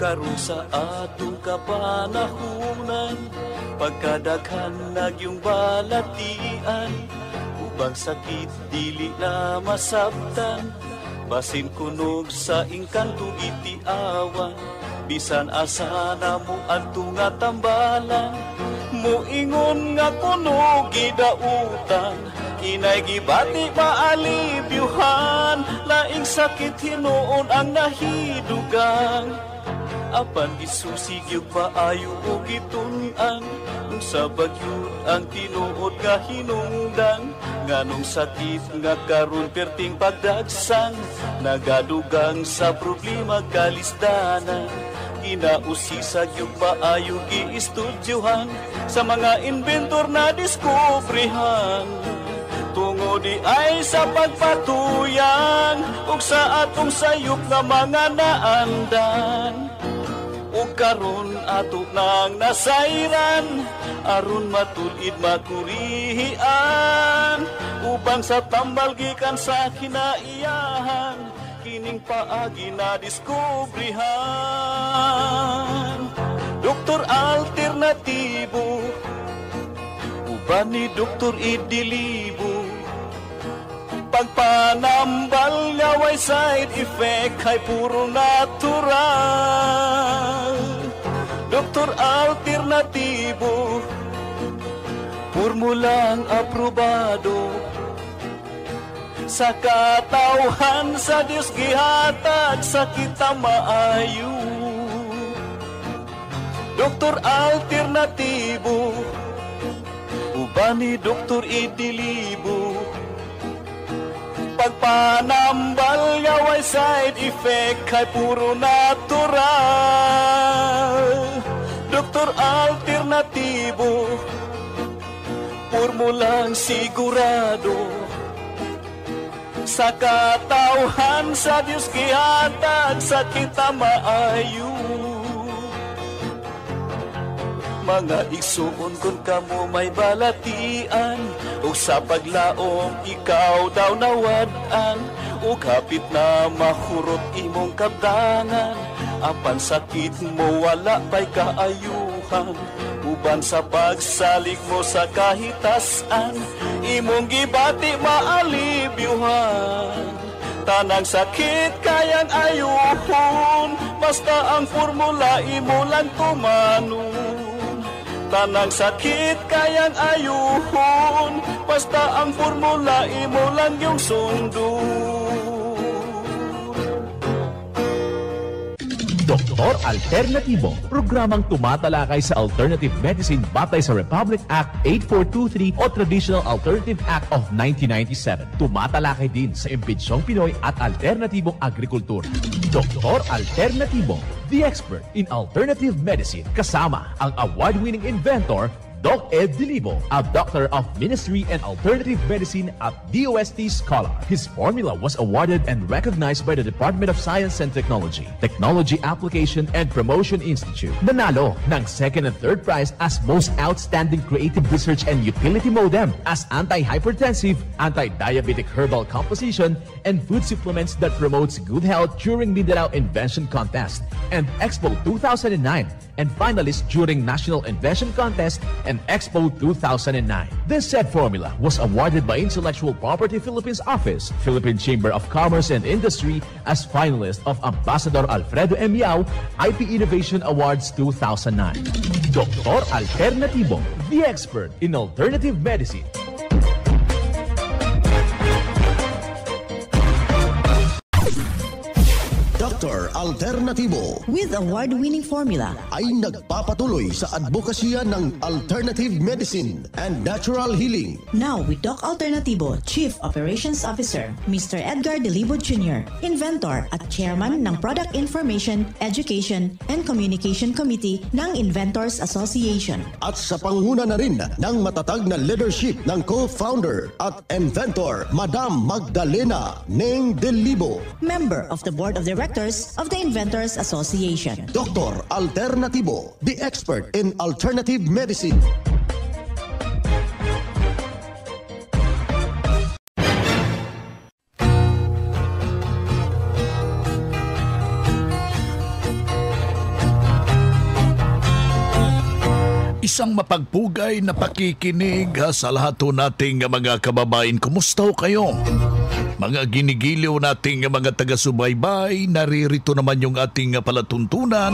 karon sa atong kapanahunan, pagkadaghan nagyong balatian, ubang sakit dili na masabtan, basin kunog sa ingkanto itiawan, bisan asa na mo adto nga tambalan, muingon nga kunog gidautan, inay gibati maalibyuhan, laing sakit hinuon ang nahidugang, apan gisusig yung paayo o gitun-an, nung sa bagyod ang tinuod nga hinungdan, nganong sakit nga karon perting pagdagsang, nagadugang sa problema kalisdanan, ginausisag yung paayo giistudyohan, sa mga inventor na diskubrihan, tungo di ay sa pagpatuyan, ug sa atong sayop nga mga naandan, ug karon ato nang nasayran, aron matulid makurihian, ubang sa tambal gikan sa kinaiyahan, kining paagi na diskubrihan. Doktor alternatibo, uban ni Doktor Idilibo, pagpanambal nga way side effect ay puro natural. Doktor alternatibo, formulang aprobado, sa katawhan sa Diyos gihatag sa kita maayo. Doktor alternatibo, uban ni Doktor Idilibo, pagpanambal nga way side effect ay puro natural. Doktor alternatibo, formulang sigurado, sa katawhan sa Diyos gihatag sa kita maayo. Mga igsuon kung kamo may balatian, o sa paglaom ikaw daw nawad-an, o kapit na mahurot imong kabdangan, apan sakit mo wala pa'y kaayuhan, uban sa pagsalig mo sa kahitasan, imong gibati maalibyuhan, tanang sakit kayang ayuhon, basta ang formula imo lang tumanon. Tanang sakit kayang ayuhon, basta ang formula imo lang yung sundon. Doktor Alternatibo, programang tumatalakay sa alternative medicine batay sa Republic Act 8423 o Traditional Alternative Act of 1997. Tumatalakay din sa impinsyong Pinoy at alternatibong agrikultura. Doktor Alternatibo, the expert in alternative medicine, kasama ang award-winning inventor Doc Ed Dilibo, a doctor of ministry and alternative medicine at DOST Scholar. His formula was awarded and recognized by the Department of Science and Technology, Technology Application and Promotion Institute. Nanalo ng second and third prize as Most Outstanding Creative Research and Utility Modem, as Anti-Hypertensive, Anti-Diabetic Herbal Composition, and Food Supplements that promotes good health during Mindanao Invention Contest and Expo 2009, and finalist during National Invention Contest and Expo 2009. This said formula was awarded by Intellectual Property Philippines Office, Philippine Chamber of Commerce and Industry as finalist of Ambassador Alfredo M. Yao IP Innovation Awards 2009. Doktor Alternatibo, the expert in alternative medicine. Dr. Alternatibo, with award-winning formula, ay nagpapatuloy sa advokasya ng alternative medicine and natural healing. Now with Doc Alternatibo, Chief Operations Officer, Mr. Edgar Dilibo Jr., inventor at chairman ng Product Information, Education, and Communication Committee ng Inventors Association. At sa pangunguna na rin ng matatag na leadership ng co-founder at inventor, Madam Magdalena Neng Dilibo, member of the Board of Directors of the Inventors Association. Dr. Alternatibo, the expert in alternative medicine. Isang mapagpugay na pakikinig sa lahat ho nating mga kababayan. Kumusta ho kayo? Mga ginigiliw nating mga taga-subaybay, naririto naman yung ating palatuntunan,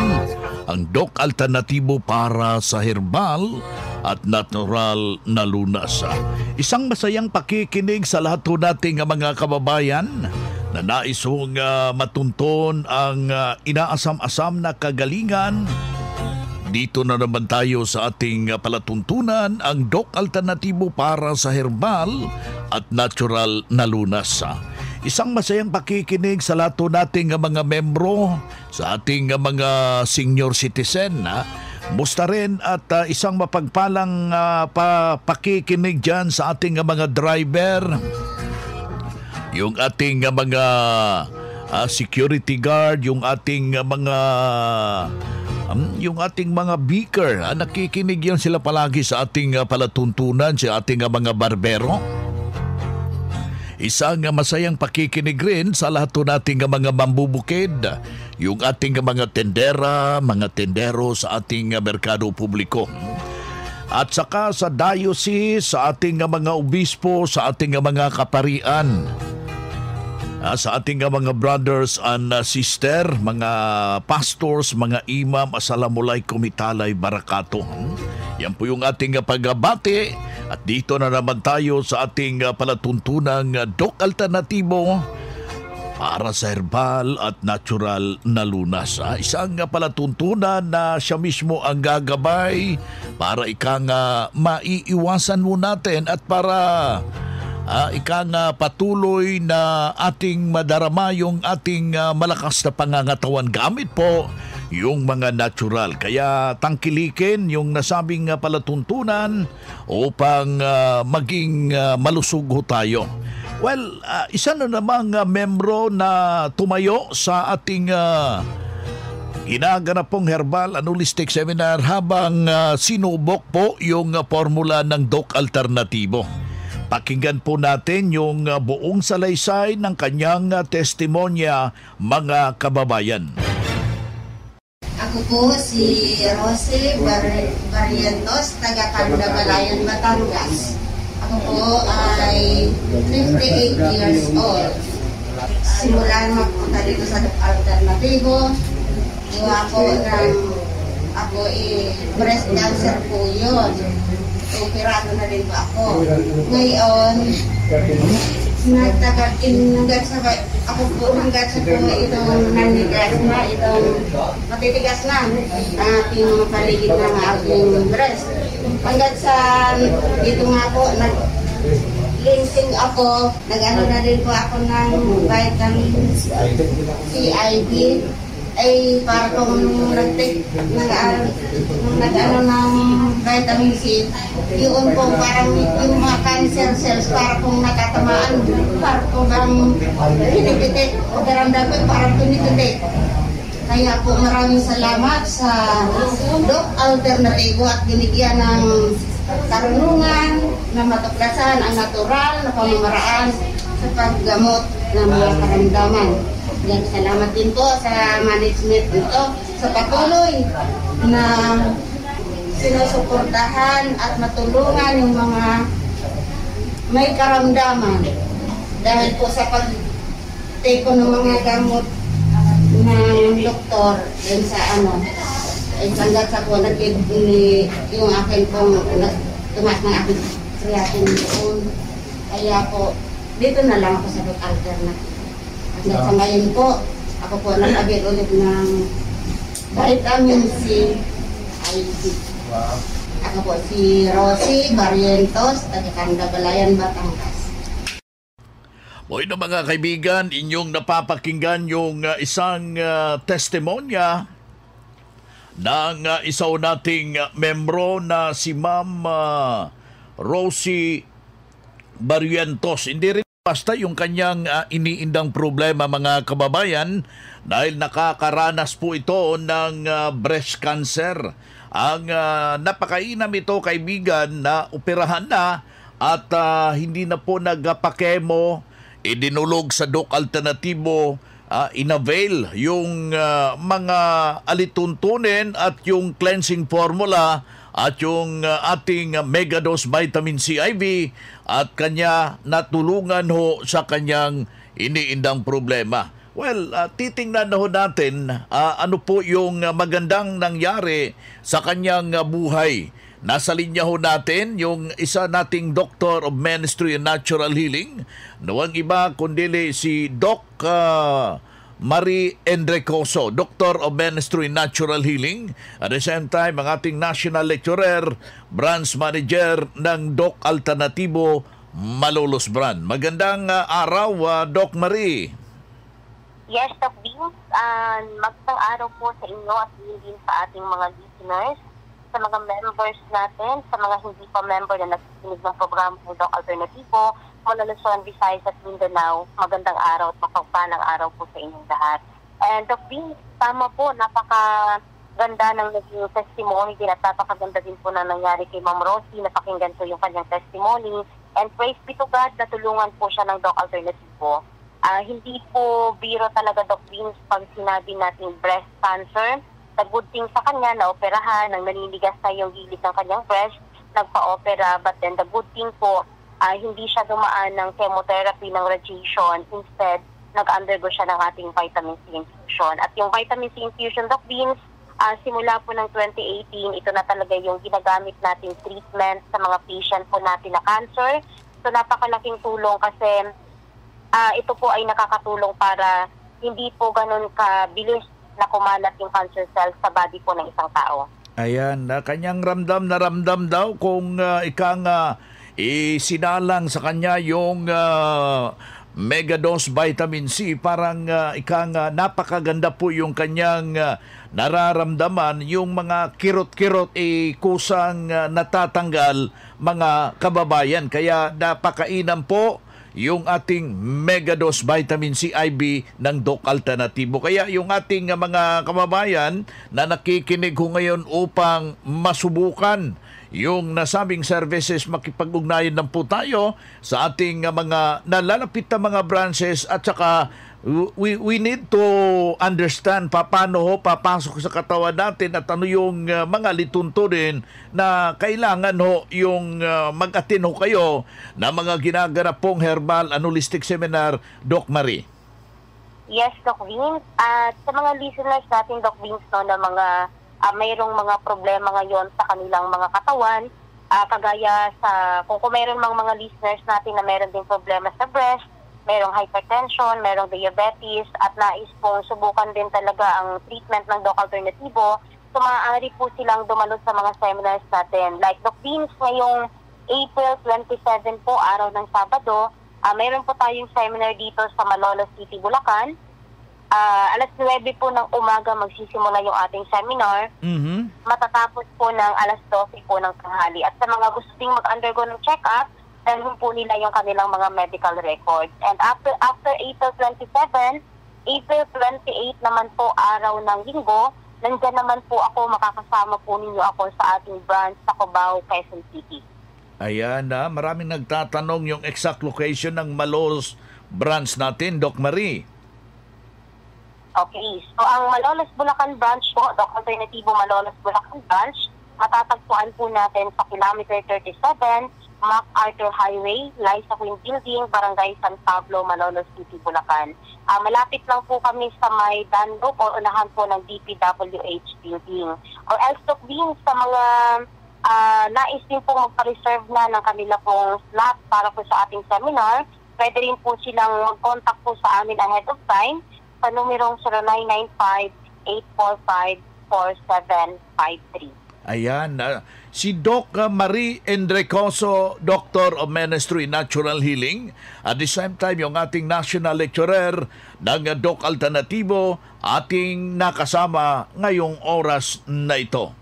ang Doc Alternatibo para sa herbal at natural na lunas. Isang masayang pakikinig sa lahat ho nating mga kababayan na nais hong matunton ang inaasam-asam na kagalingan. Dito na naman tayo sa ating palatuntunan, ang Doc Alternatibo para sa herbal at natural na lunas. Isang masayang pakikinig sa lahat nating mga membro, sa ating mga senior citizen. Musta rin at isang mapagpalang pakikinig dyan sa ating mga driver, yung ating mga security guard, yung ating mga beaker. Nakikinig yan sila palagi sa ating palatuntunan, sa ating mga barbero. Isang masayang pakikinig rin sa lahat nating mga mambubukid, yung ating mga tendera, mga tendero sa ating merkado publiko. At saka sa diocese, sa ating mga obispo, sa ating mga kaparian, sa ating mga brothers and sister, mga pastors, mga imam, assalamualaikum italay barakato. Yan po yung ating pagbati. At dito na naman tayo sa ating palatuntunang Doc Alternatibo para sa herbal at natural na lunas. Isang palatuntunan na siya mismo ang gagabay para maiiwasan mo natin at para patuloy na ating madarama yung ating malakas na pangangatawan gamit po yung mga natural. Kaya tangkilikin yung nasabing palatuntunan upang maging malusog tayo. Well, isa na namang membro na tumayo sa ating ginaganap pong herbal and holistic seminar habang sinubok po yung formula ng Doc Alternatibo. Pakinggan po natin yung buong salaysay ng kanyang testimonya, mga kababayan. Ako po si Rosie Barrientos, taga Candabalayan, Batangas. Ako po ay 58 years old. Simulan magpunta dito sa Alternatibo. Ako breast cancer po yun. Operado na rin po ako. Ngayon, ako po hanggat sa po itong nanigas na, itong matitigas na ating mga paligid ng ating breast. Hanggat sa dito nga po, nag-linsing ako, nag-ano na rin po ako ng vitamin CIB. Ay para kung nag-ano ng vitamin C, yun po parang yung mga cancer cells para kung nakatamaan, para kung pinipitik o daramdam ko parang pinipitik. Kaya po maraming salamat sa Doc Alternatibo at binigyan ng karunungan na matuklasan ang natural na pamamaraan sa paggamot ng mga karamdaman. Yan, salamat din po sa management nito sa patuloy na sinusuportahan at matulungan yung mga may karamdaman dahil po sa pag-take ng mga gamot ng doktor din sa ay hanggang sa po yung akin pong tumas ng aking creatinine doon. Kaya po dito na lang ako sa Doc Alternativo. At sa ngayon po, ako po nag-avail ulit ng vitamin C IV. Ako po si Rosie Barrientos, taga Candabalayan, Batangas. Boy na mga kaibigan, inyong napapakinggan yung isang testimonya ng isa nating membro na si Ma'am Rosie Barrientos. Hindi rin basta yung kanyang iniindang problema, mga kababayan, dahil nakakaranas po ito ng breast cancer. Ang napakainam ito, kaibigan, na operahan na at hindi na po nagpakemo, idinulog sa Doc Alternatibo, inavail yung mga alituntunin at yung cleansing formula at yung ating Megadose Vitamin C IV at kanya natulungan ho sa kanyang iniindang problema. Well, titingnan na ho natin ano po yung magandang nangyari sa kanyang buhay. Nasa linya ho natin yung isa nating Doctor of Ministry and Natural Healing. Nawang iba kundi si Doc Marie Endrecoso, Doctor of Ministry and Natural Healing. At the same time, ang ating National Lecturer, Branch Manager ng Doc Alternativo, Malolos Brand. Magandang araw, Doc Marie. Yes, Doc Vince. Magandang araw po sa inyo at din sa ating mga listeners, sa mga members natin, sa mga hindi pa member na nakikinig ng programa ng Doc Alternativo, mula Luzon, Visayas at Mindanao. Magandang araw at mapagpalang araw po sa inyong lahat. And Doc Vince, tama po, napakaganda ng naging testimony din at napakaganda din po na nangyari kay Ma'am Rosie. Napakinggan po yung kanyang testimony. And praise be to God, natulungan po siya ng Doc Alternativo. Hindi po biro talaga, Doc Vince, pag sinabi natin breast cancer. The good thing sa kanya, naoperahan, nang naninigas na yung gilid ng kanyang breast, nagpa-opera. But then the good thing po, hindi siya dumaan ng chemotherapy, ng radiation. Instead, nag-undergo siya ng ating vitamin C infusion. At yung vitamin C infusion, Doc Vince, simula po ng 2018, ito na talaga yung ginagamit nating treatment sa mga patient po natin na cancer. So napakalaking tulong kasi ito po ay nakakatulong para hindi po ganun kabilis na kumalat yung cancer cells sa body po ng isang tao. Ayan, kanyang ramdam daw kung ikang sinalang sa kanya yung Megadose Vitamin C. Parang napakaganda po yung kanyang nararamdaman, yung mga kirot-kirot kusang natatanggal mga kababayan. Kaya napakainan po yung ating Megadose Vitamin C IV ng Doc Alternativo. Kaya yung ating mga kababayan na nakikinig ho ngayon upang masubukan yung nasabing services, makipag-ugnayan lang po tayo sa ating mga nalalapit na mga branches at saka we need to understand paano ho papasok sa katawan natin at ano yung mga lituntunin na kailangan ho yung mag-attend ho kayo na mga ginaganap pong herbal and holistic seminar, Doc Marie. Yes, Doc Vince. At sa mga listeners natin, Doc Vince, no, na mga mayroong mga problema ngayon sa kanilang mga katawan, kagaya sa, kung mayroon mga listeners natin na mayroon din problema sa breast, mayroong hypertension, mayroong diabetes, at nais pong subukan din talaga ang treatment ng Doc Alternativo, so maaari po silang dumalot sa mga seminars natin. Like Doc Vince, ngayong April 27 po, araw ng Sabado, mayroon po tayong seminar dito sa Malolos City, Bulacan. Alas 9 po ng umaga magsisimula yung ating seminar. Matatapos po ng alas 12 po ng tanghali. At sa mga gusto ding mag-undergo ng check-up, dalhin po nila yung kanilang mga medical records. And after April 27, April 28 naman po, araw ng linggo, nandyan naman po ako, makakasama po ninyo ako sa ating branch sa Cubao, Quezon City. Ayan maraming nagtatanong yung exact location ng Malolos branch natin, Doc Marie. Okay, so ang Malolos Bulacan branch po, Doc Alternativo Malolos Bulacan branch, matatagpuan po natin sa kilometer 37, MacArthur Highway, Liza Queen Building, Barangay San Pablo, Malolos City, Bulacan. Malapit lang po kami sa may Danlop o unahan po ng DPWH building. Or else, Doc Vince, sa mga nais din po magpa-reserve na ng kanila pong slot para po sa ating seminar, pwede rin po silang mag-contact po sa amin ahead of time sa numerong 0995-845-4753. Ayan, si Doc Marie Endrecoso, Doctor of Ministry Natural Healing. At the same time, yung ating National Lecturer ng Doc Alternativo, ating nakasama ngayong oras na ito.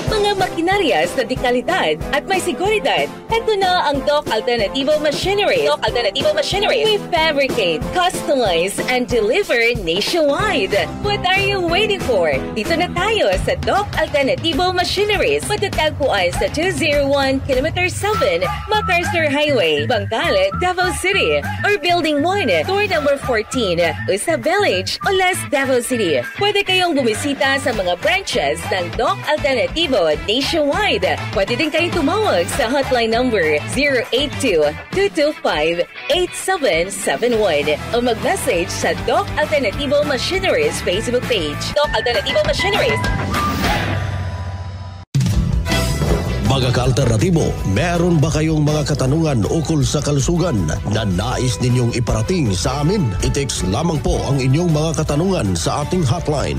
Mga makinarya sa dekalidad at may seguridad. Ito na ang Doc Alternativo Machinery. Doc Alternativo Machinery. We fabricate, customize, and deliver nationwide. What are you waiting for? Dito na tayo sa Doc Alternativo Machineries. Matatagpuan sa 201 km 7 MacArthur Highway, Bangkal, Davao City. Or Building 1, Door number 14, Usa Village, Olas, Davao City. Pwede kayong bumisita sa mga branches ng Doc Alternativo Alternativo nationwide. Pwede din kayo tumawag sa hotline number 082-225-8771 o mag-message sa Doc Alternativo Machineries Facebook page. Doc Alternativo Machineries. Mga ka-alternatibo, meron ba kayong mga katanungan ukol sa kalusugan na nais ninyong iparating sa amin? I-text lamang po ang inyong mga katanungan sa ating hotline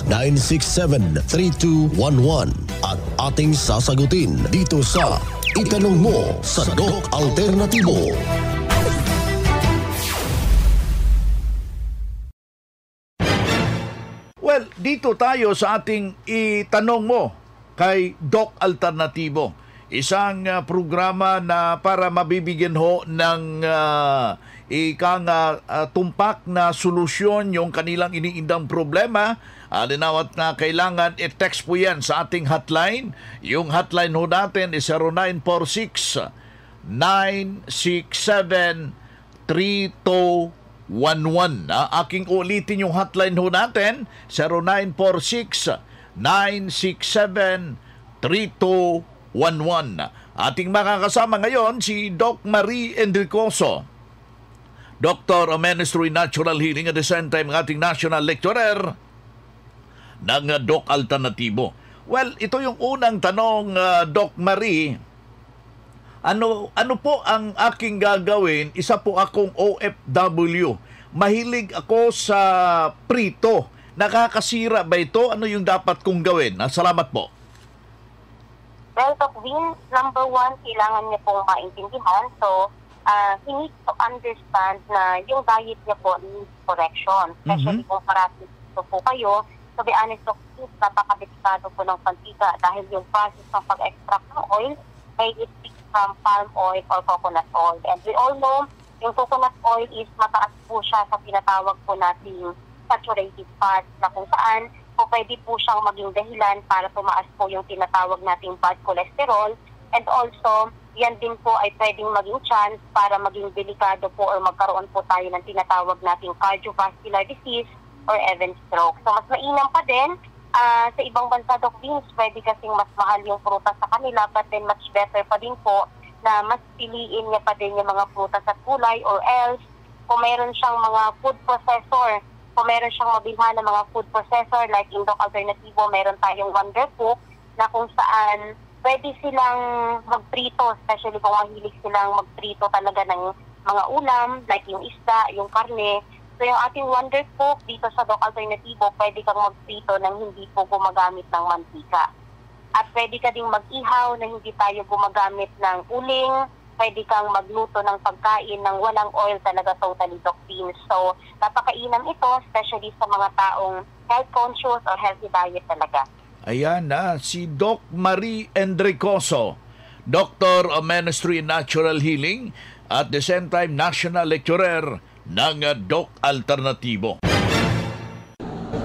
0946-967-3211 at ating sasagutin dito sa Itanong Mo sa Doc Alternatibo. Well, dito tayo sa ating Itanong Mo kay Doc Alternativo. Isang programa na para mabibigyan ho ng tumpak na solusyon yung kanilang iniindang problema. Alinawat na kailangan i-text po yan sa ating hotline. Yung hotline ho natin is 0946-967-3211. Aking ulitin yung hotline ho natin, 0946-967-3211. Ating makakasama ngayon si Doc Marie Enricoso, Doctor of Ministry Natural Healing at the same time ating National Lecturer ng Doc Alternativo. Well, ito yung unang tanong, Doc Marie. Ano po ang aking gagawin? Isa po akong OFW. Mahilig ako sa prito. Nakakasira ba ito? Ano yung dapat kong gawin? Salamat po. Well, Doc Vince, number one, kailangan niya pong maintindihan. So, he needs to understand na yung diet niya po needs correction. Especially kung parating ito po kayo. To be honest, Doc Vince, napakadelikado po ng pantika dahil yung process ng pag-extract ng oil may it from palm oil or coconut oil. And we all know, yung coconut oil is mataas po siya sa tinatawag po nating saturated fat na kung saan po pwede po siyang maging dahilan para tumaas po yung tinatawag nating bad cholesterol, and also yan din po ay pwedeng maging chance para maging delikado po or magkaroon po tayo ng tinatawag nating cardiovascular disease or even stroke. So mas mainam pa din sa ibang bansa, Doc Vince, pwede kasing mas mahal yung prutas sa kanila, but then much better pa din po na mas piliin niya pa din yung mga prutas at gulay, or else kung meron siyang mga food processor, kung meron siyang mabilhan ng mga food processor like in Doc Alternativo, meron tayong Wonder Cook na kung saan pwede silang magprito, especially kung mahilig silang magprito talaga ng mga ulam like yung isda, yung karne. So yung ating Wonder Cook dito sa Doc Alternativo, pwede kang magprito ng hindi po gumagamit ng mantika. At pwede ka ding mag-ihaw na hindi tayo gumagamit ng uling. Pwede kang magluto ng pagkain ng walang oil talaga, totally, Doc Vince. So, napakainam ito, especially sa mga taong health conscious or healthy diet talaga. Ayan na, si Doc Marie Enricoso, Doctor of Ministry in Natural Healing, at the same time National Lecturer ng Doc Alternativo.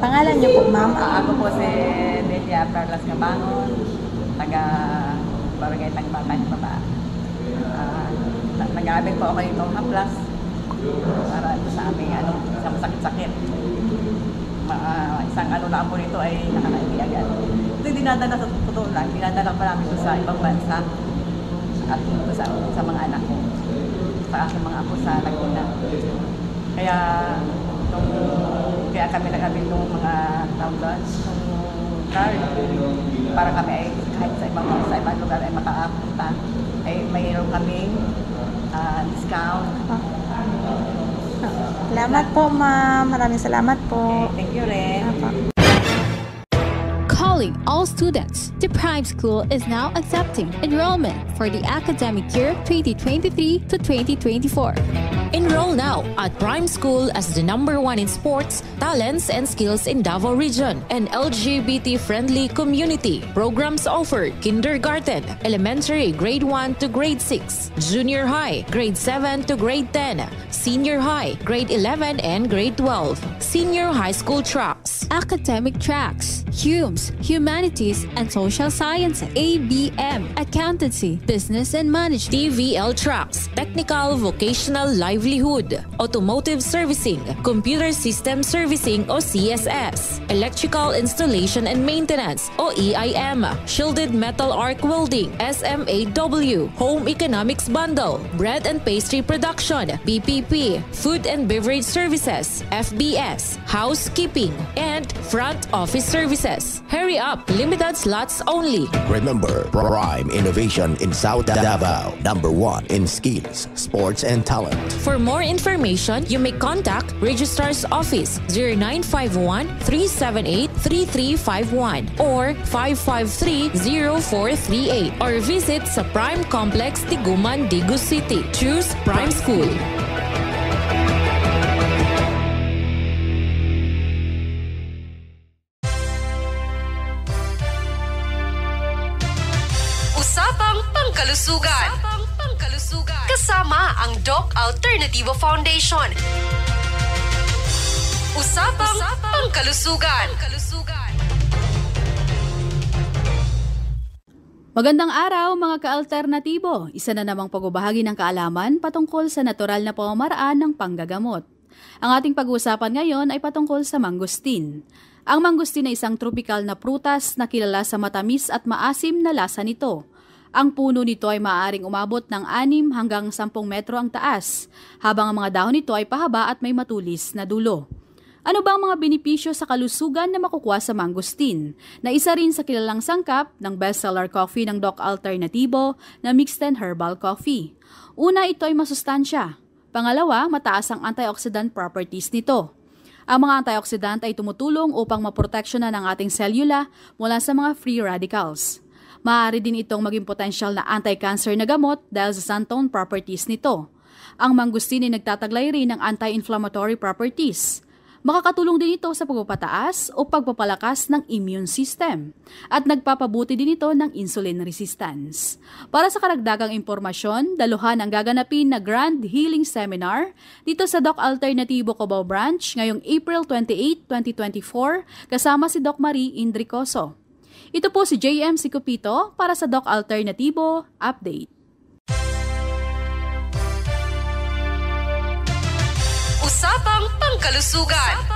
Pangalan niyo po, ma'am? Ako po si Delia Perlas Cabangon, taga Barangay Tagbatan, Baba. Nag-aabil po ako itong haplas para sa aming sa masakit-sakit. Isang lang po nito ay nakakaili agad. Ito yung dinadala sa totoo lang, dinadala pa namin ito sa ibang bansa at ito sa mga anak ko, sa aking mga apo sa Laguna. Kaya kami nag-abil ng mga downloads, card, para kami ay kahit sa ibang lugar ay makaapunta, ay mayroon kaming discount. Salamat po, ma'am. Maraming salamat po. Okay, thank you rin. Calling all students, the Prime School is now accepting enrollment for the academic year 2023 to 2024. Enroll now at Prime School as the #1 in sports, talents, and skills in Davao Region. An LGBT-friendly community. Programs offered: kindergarten, elementary grade 1 to grade 6, junior high grade 7 to grade 10, senior high grade 11 and grade 12, senior high school track, tracks. Academic tracks, HUMS, Humanities and Social Sciences, ABM, Accountancy, Business and Management, TVL tracks, Technical Vocational Livelihood, Automotive Servicing, Computer System Servicing o CSS, Electrical Installation and Maintenance o EIM, Shielded Metal Arc Welding, SMAW, Home Economics Bundle, Bread and Pastry Production, BPP, Food and Beverage Services, FBS, Housekeeping, and Front Office Services. Hurry up, limited slots only. Remember, Prime Innovation in South Davao, #1 in skills, sports, and talent. For more information, you may contact Registrar's Office 0951-378-3351 or 553-0438 or visit sa Prime Complex, Tiguman, Digus City. Choose Prime School. Usapang Pangkalusugan. Kasama ang Doc Alternativo Foundation. Usapang Pangkalusugan. Magandang araw mga ka-alternatibo. Isa na namang pagbabahagi ng kaalaman patungkol sa natural na pamamaraan ng panggagamot. Ang ating pag-uusapan ngayon ay patungkol sa mangustin. Ang mangustin ay isang tropikal na prutas na kilala sa matamis at maasim na lasa nito. Ang puno nito ay maaaring umabot ng 6 hanggang 10 metro ang taas, habang ang mga dahon nito ay pahaba at may matulis na dulo. Ano ba ang mga benepisyo sa kalusugan na makukuha sa mangustin, na isa rin sa kilalang sangkap ng bestseller coffee ng Doc Alternativo na Mixed and Herbal Coffee? Una, ito ay masustansya. Pangalawa, mataas ang antioxidant properties nito. Ang mga antioxidant ay tumutulong upang maproteksyonan ang ating selula mula sa mga free radicals. Maaari din itong maging potensyal na anti-cancer na gamot dahil sa xanthone properties nito. Ang mangustin ay nagtataglay rin ng anti-inflammatory properties. Makakatulong din ito sa pagpapataas o pagpapalakas ng immune system at nagpapabuti din ito ng insulin resistance. Para sa karagdagang impormasyon, daluhan ang gaganapin na Grand Healing Seminar dito sa Doc Alternativo Cubao Branch ngayong April 28, 2024 kasama si Doc Marie Indricoso. Ito po si JM Sicupito para sa Doc Alternativo Update. Usapang Pangkalusugan.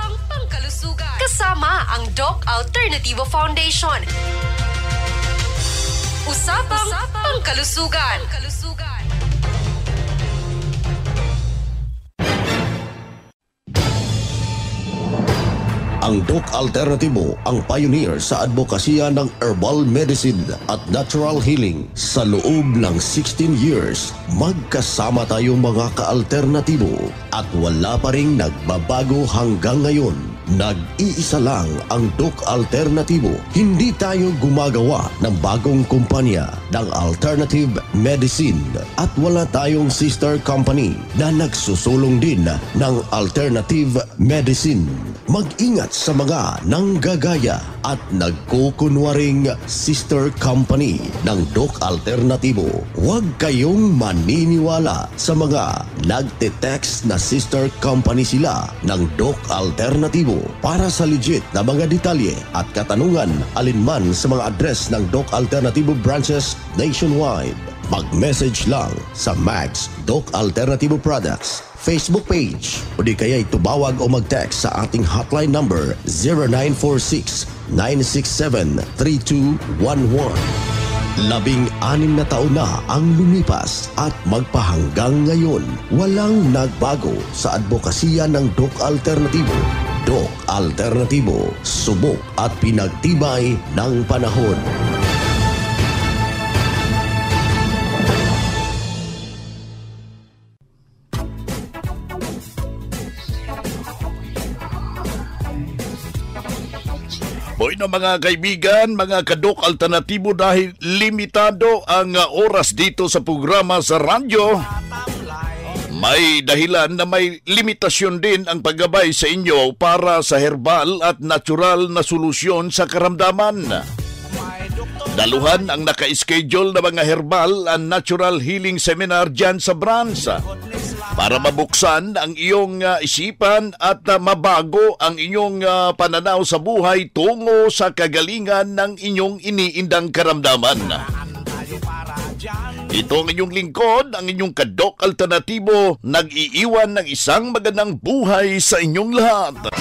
Kasama ang Doc Alternativo Foundation. Usapang Pangkalusugan. Ang Doc Alternativo ang pioneer sa advokasya ng herbal medicine at natural healing. Sa loob ng 16 years, magkasama tayong mga ka-alternatibo at wala pa ring nagbabago hanggang ngayon. Nag-iisa lang ang Doc Alternativo. Hindi tayo gumagawa ng bagong kumpanya ng alternative medicine at wala tayong sister company na nagsusulong din ng alternative medicine. Mag-ingat sa mga nanggagaya at nagkukunwaring sister company ng Doc Alternativo. Huwag kayong maniniwala sa mga nagte-text na sister company sila ng Doc Alternativo. Para sa legit na mga detalye at katanungan alinman sa mga address ng Doc Alternativo branches nationwide, mag-message lang sa Max Doc Alternativo Products Facebook page o di kaya itubawag o mag-text sa ating hotline number 0946-967-3211. 16 na taon na ang lumipas at magpahanggang ngayon, walang nagbago sa advokasya ng Doc Alternativo. Doc Alternativo, subok at pinagtibay ng panahon. Boy na mga kaibigan, mga ka-Doc Alternatibo, dahil limitado ang oras dito sa programa sa radyo, may dahilan na may limitasyon din ang paggabay sa inyo para sa herbal at natural na solusyon sa karamdaman. Daluhan ang naka-schedule na mga herbal and natural healing seminar dyan sa branch. para mabuksan ang iyong isipan at mabago ang inyong pananaw sa buhay tungo sa kagalingan ng inyong iniindang karamdaman. Ito ang inyong lingkod, ang inyong Kadok Alternatibo, nag-iiwan ng isang magandang buhay sa inyong lahat.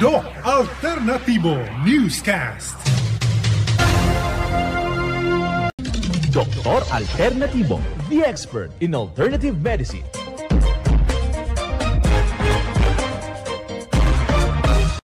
Doc Alternativo Newscast. Doktor Alternativo, the expert in alternative medicine.